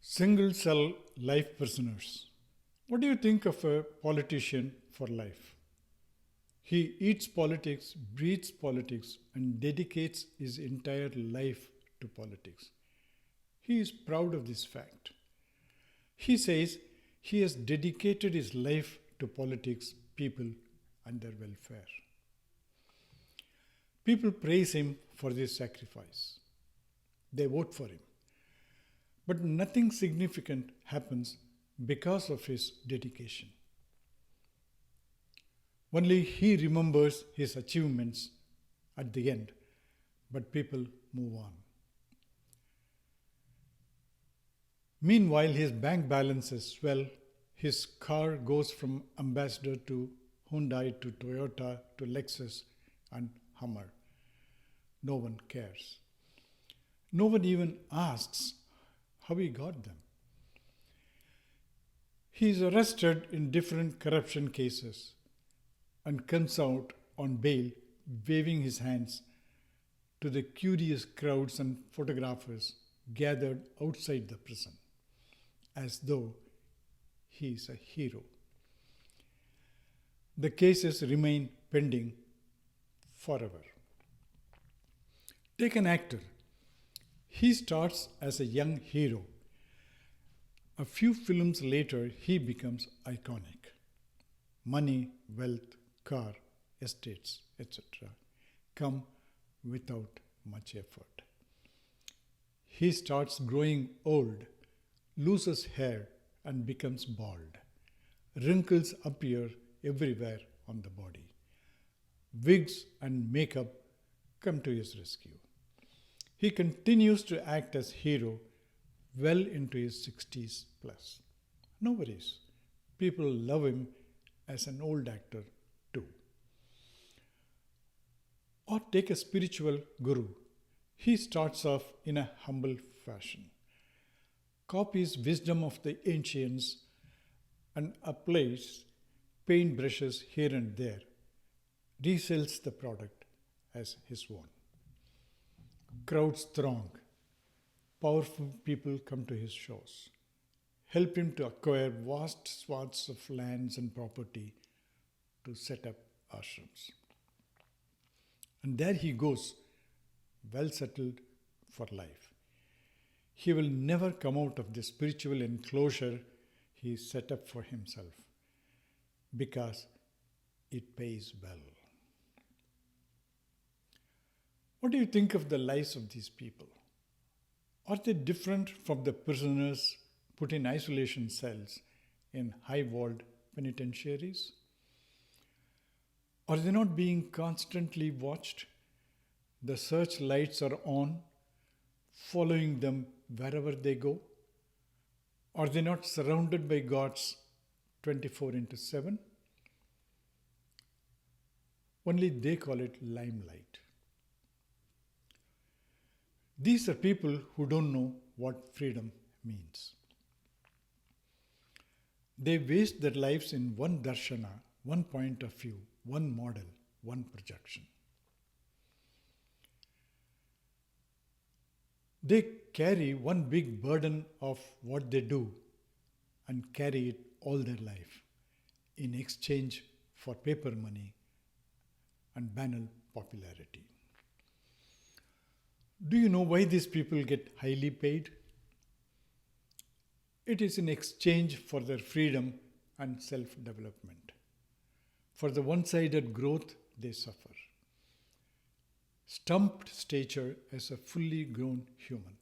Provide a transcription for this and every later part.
Single cell life prisoners. What do you think of a politician for life? He eats politics, breathes politics, and dedicates his entire life to politics. He is proud of this fact. He says he has dedicated his life to politics, people, and their welfare. People praise him for this sacrifice. They vote for him. But nothing significant happens because of his dedication. Only he remembers his achievements at the end, but people move on. Meanwhile, his bank balances swell, his car goes from Ambassador to Hyundai to Toyota to Lexus and Hummer. No one cares. No one even asks how he got them. He is arrested in different corruption cases and comes out on bail waving his hands to the curious crowds and photographers gathered outside the prison, as though he is a hero. The cases remain pending forever. Take an actor. He starts as a young hero. A few films later, he becomes iconic. Money, wealth, car, estates, etc. come without much effort. He starts growing old, loses hair, and becomes bald. Wrinkles appear everywhere on the body. Wigs and makeup come to his rescue. He continues to act as hero well into his 60s plus. No worries. People love him as an old actor too. Or take a spiritual guru. He starts off in a humble fashion, copies wisdom of the ancients and applies paint brushes here and there, resells the product as his own. Crowds throng. Powerful people come to his shows, help him to acquire vast swaths of lands and property to set up ashrams. And there he goes, well settled for life. He will never come out of the spiritual enclosure he set up for himself because it pays well. What do you think of the lives of these people? Are they different from the prisoners put in isolation cells in high-walled penitentiaries? Are they not being constantly watched? The searchlights are on, following them wherever they go? Are they not surrounded by guards 24/7? Only they call it limelight. These are people who don't know what freedom means. They waste their lives in one darshana, one point of view, one model, one projection. They carry one big burden of what they do and carry it all their life in exchange for paper money and banal popularity. Do you know why these people get highly paid? It is in exchange for their freedom and self-development. For the one-sided growth they suffer. Stumped stature as a fully grown human.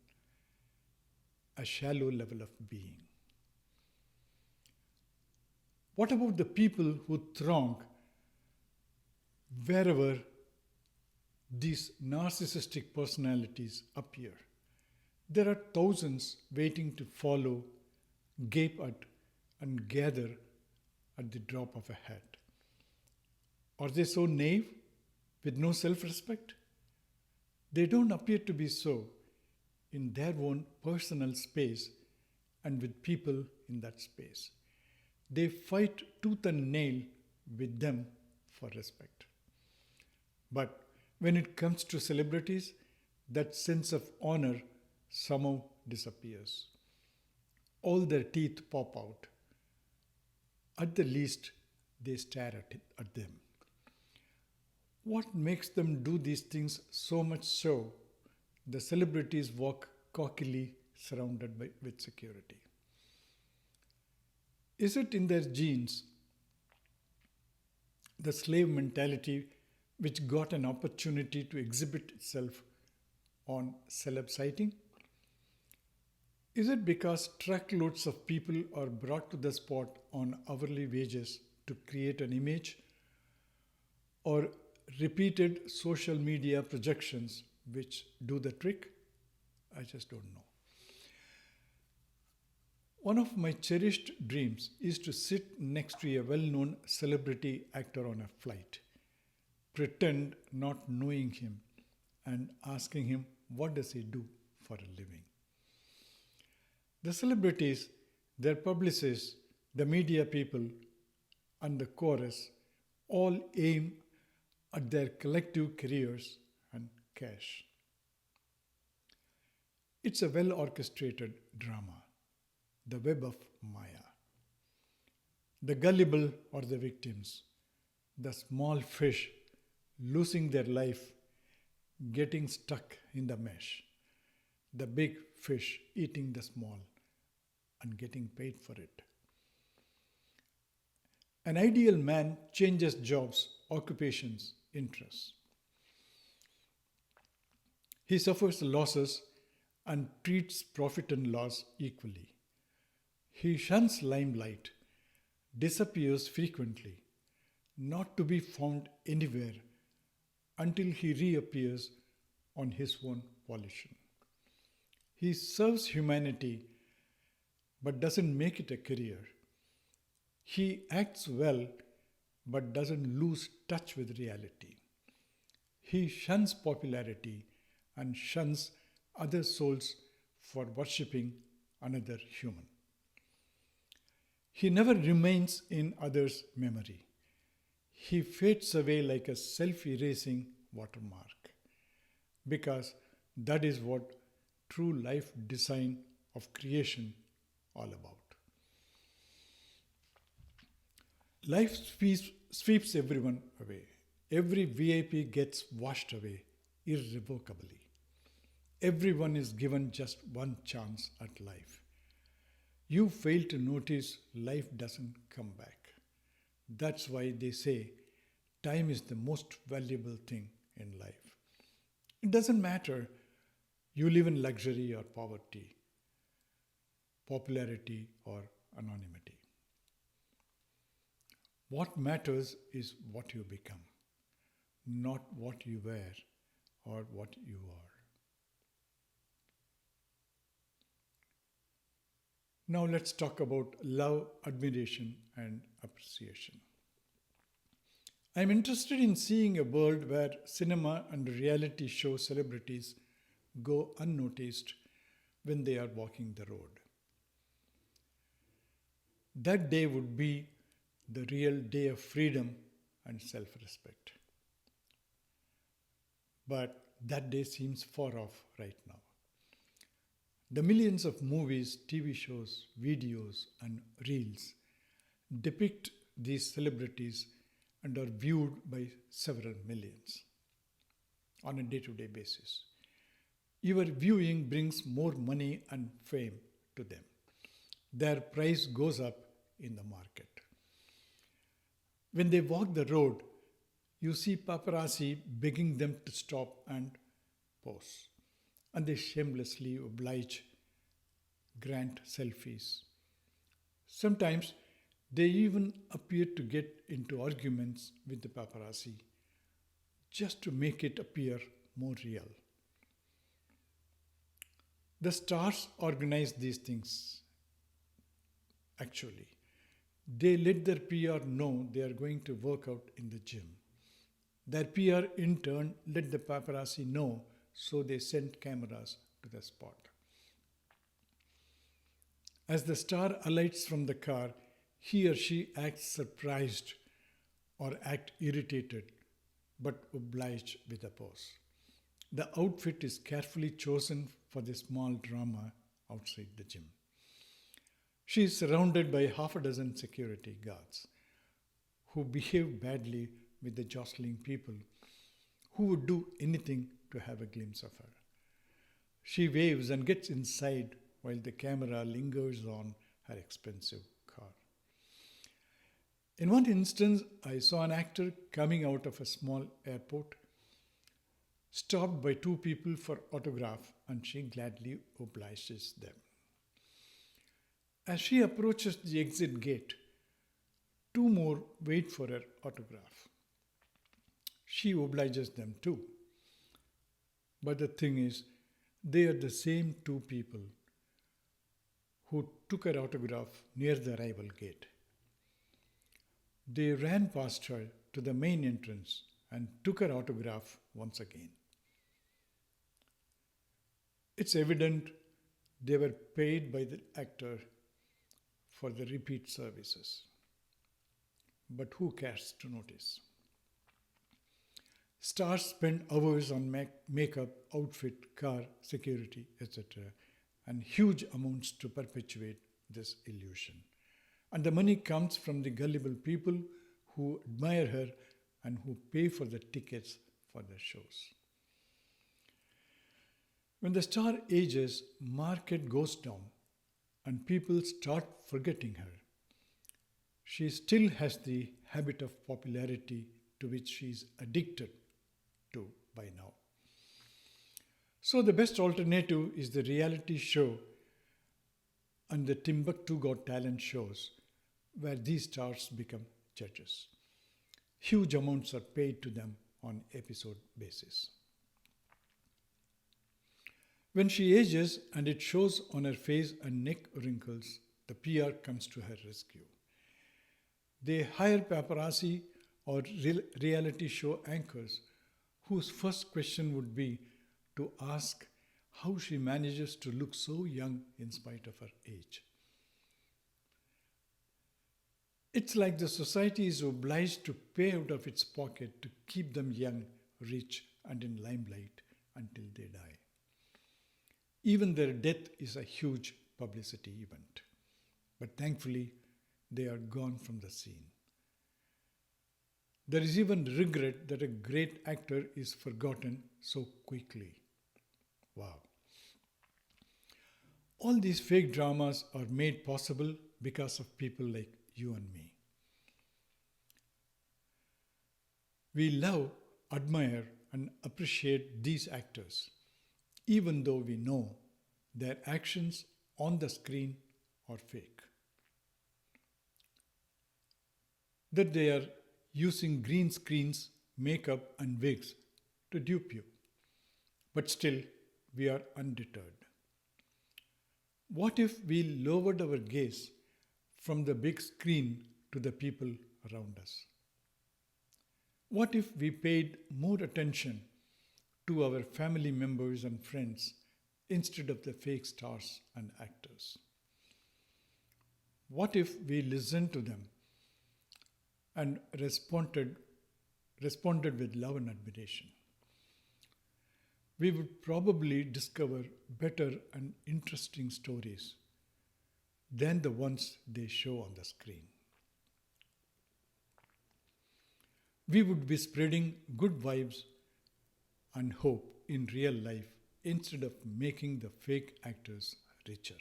A shallow level of being. What about the people who throng wherever these narcissistic personalities appear? There are thousands waiting to follow, gape at, and gather at the drop of a hat. Are they so naive, with no self-respect? They don't appear to be so in their own personal space and with people in that space. They fight tooth and nail with them for respect. But when it comes to celebrities, that sense of honor somehow disappears. all their teeth pop out. At the least, they stare at them. What makes them do these things so much so? The celebrities walk cockily surrounded with security. Is it in their genes, the slave mentality which got an opportunity to exhibit itself on celeb sighting? Is it because truckloads of people are brought to the spot on hourly wages to create an image, or repeated social media projections which do the trick? I just don't know. One of my cherished dreams is to sit next to a well-known celebrity actor on a flight, pretend not knowing him, and asking him what does he do for a living. The celebrities, their publicists, the media people, and the chorus all aim at their collective careers and cash. It's a well orchestrated drama, the web of Maya. The gullible are the victims, the small fish losing their life, getting stuck in the mesh, the big fish eating the small and getting paid for it. An ideal man changes jobs, occupations, interests. He suffers losses and treats profit and loss equally. He shuns limelight, disappears frequently, not to be found anywhere until he reappears on his own volition. He serves humanity but doesn't make it a career. He acts well but doesn't lose touch with reality. He shuns popularity and shuns other souls for worshipping another human. He never remains in others' memory. He fades away like a self-erasing watermark, because that is what true life design of creation all about. Life sweeps everyone away. Every VIP gets washed away irrevocably. Everyone is given just one chance at life. You fail to notice, life doesn't come back. That's why they say time is the most valuable thing in life. It doesn't matter you live in luxury or poverty, popularity or anonymity. What matters is what you become, not what you wear or what you are. Now let's talk about love, admiration, and appreciation. I'm interested in seeing a world where cinema and reality show celebrities go unnoticed when they are walking the road. That day would be the real day of freedom and self-respect. But that day seems far off right now. The millions of movies, TV shows, videos, and reels depict these celebrities and are viewed by several millions on a day-to-day basis. Your viewing brings more money and fame to them. Their price goes up in the market. When they walk the road, you see paparazzi begging them to stop and pose, and they shamelessly grant selfies. Sometimes they even appear to get into arguments with the paparazzi just to make it appear more real. The stars organize these things. Actually, they let their PR know they are going to work out in the gym. Their PR in turn let the paparazzi know, so they sent cameras to the spot. As the star alights from the car, he or she acts surprised or act irritated but obliged with a pose. The outfit is carefully chosen for the small drama outside the gym. She is surrounded by half a dozen security guards who behave badly with the jostling people who would do anything to have a glimpse of her. She waves and gets inside while the camera lingers on her expensive car. In one instance, I saw an actor coming out of a small airport, stopped by two people for autograph, and she gladly obliges them. As she approaches the exit gate, two more wait for her autograph. She obliges them too. But the thing is, they are the same two people who took her autograph near the arrival gate. They ran past her to the main entrance and took her autograph once again. It's evident they were paid by the actor for the repeat services. But who cares to notice? Stars spend hours on makeup, outfit, car, security, etc., and huge amounts to perpetuate this illusion. And the money comes from the gullible people who admire her and who pay for the tickets for the shows. When the star ages, market goes down and people start forgetting her. She still has the habit of popularity to which she is addicted to by now. So the best alternative is the reality show and the Timbuktu Got Talent shows where these stars become judges. Huge amounts are paid to them on episode basis. When she ages and it shows on her face and neck wrinkles, the PR comes to her rescue. They hire paparazzi or reality show anchors whose first question would be to ask how she manages to look so young in spite of her age. It's like the society is obliged to pay out of its pocket to keep them young, rich, and in limelight until they die. Even their death is a huge publicity event. But thankfully, they are gone from the scene. There is even regret that a great actor is forgotten so quickly. Wow. All these fake dramas are made possible because of people like you and me. We love, admire, and appreciate these actors, even though we know their actions on the screen are fake. That they are using green screens, makeup, and wigs to dupe you. But still, we are undeterred. What if we lowered our gaze from the big screen to the people around us? What if we paid more attention to our family members and friends instead of the fake stars and actors? What if we listened to them and responded with love and admiration? We would probably discover better and interesting stories than the ones they show on the screen. We would be spreading good vibes and hope in real life instead of making the fake actors richer.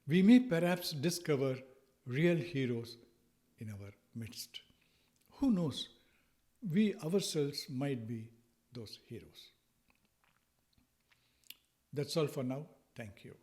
We may perhaps discover real heroes in our midst. Who knows? We ourselves might be those heroes. That's all for now. Thank you.